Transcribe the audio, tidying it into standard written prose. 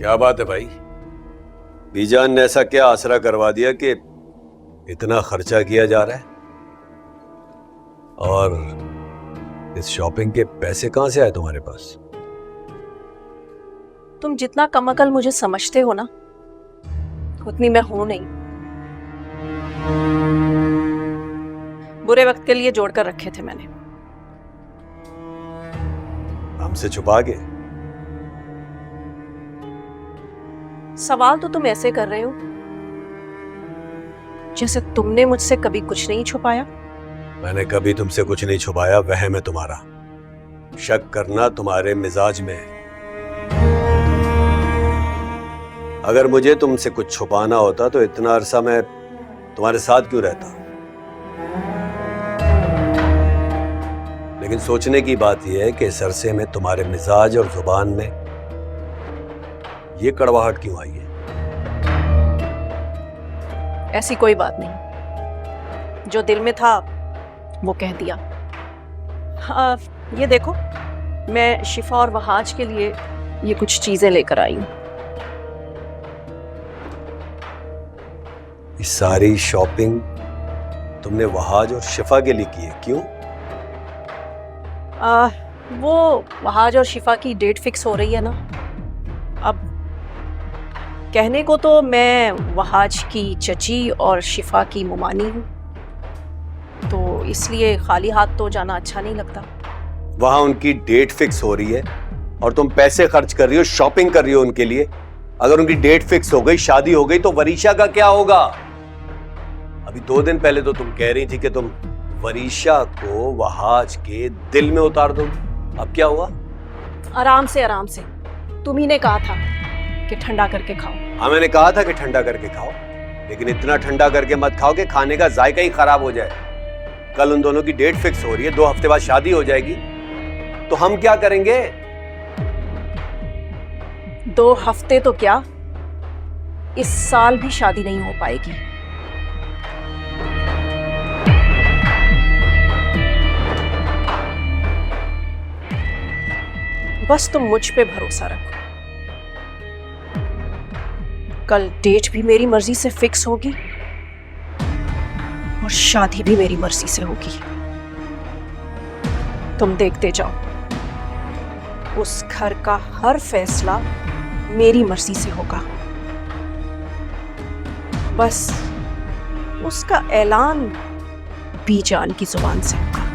क्या बात है भाई? बीजान ने ऐसा क्या आसरा करवा दिया कि इतना खर्चा किया जा रहा है? और इस शॉपिंग के पैसे कहां से आए तुम्हारे पास? तुम जितना कमअकल मुझे समझते हो ना, उतनी मैं हूं नहीं। बुरे वक्त के लिए जोड़कर रखे थे मैंने। हमसे छुपा के? सवाल तो तुम ऐसे कर रहे हो जैसे तुमने मुझसे कभी कुछ नहीं छुपाया। मैंने कभी तुमसे कुछ नहीं छुपाया, वहम है तुम्हारा। शक करना तुम्हारे मिजाज में है। अगर मुझे तुमसे कुछ छुपाना होता तो इतना अरसा मैं तुम्हारे साथ क्यों रहता? लेकिन सोचने की बात यह है कि इस अरसे में तुम्हारे मिजाज और जुबान में ये कड़वाहट क्यों आई है? ऐसी कोई बात नहीं, जो दिल में था वो कह दिया। ये देखो, मैं शिफा और वहाज के लिए ये कुछ चीजें लेकर आई हूं। ये सारी शॉपिंग तुमने वहाज और शिफा के लिए की है, क्यों? वो वहाज और शिफा की डेट फिक्स हो रही है ना। अब कहने को तो मैं वहाज की चची और शिफा की मुमानी हूँ, तो इसलिए खाली हाथ तो जाना अच्छा नहीं लगता। वहां उनकी डेट फिक्स हो रही है और तुम पैसे खर्च कर रही हो, शॉपिंग कर रही हो उनके लिए। अगर उनकी डेट फिक्स हो गई, शादी हो गई, तो वरीशा का क्या होगा? अभी 2 दिन पहले तो तुम कह रही थी कि तुम वरीशा को वहाज के दिल में उतार दो। अब क्या हुआ? आराम से आराम से। तुम ही ने कहा था कि ठंडा करके खाओ। हाँ, मैंने कहा था कि ठंडा करके खाओ, लेकिन इतना ठंडा करके मत खाओ कि खाने का जायका ही खराब हो जाए। कल उन दोनों की डेट फिक्स हो रही है, 2 हफ्ते बाद शादी हो जाएगी, तो हम क्या करेंगे? 2 हफ्ते तो क्या, इस साल भी शादी नहीं हो पाएगी। बस तुम मुझ पे भरोसा रखो। कल डेट भी मेरी मर्जी से फिक्स होगी और शादी भी मेरी मर्जी से होगी। तुम देखते जाओ, उस घर का हर फैसला मेरी मर्जी से होगा। बस उसका ऐलान बीजान की जुबान से होगा।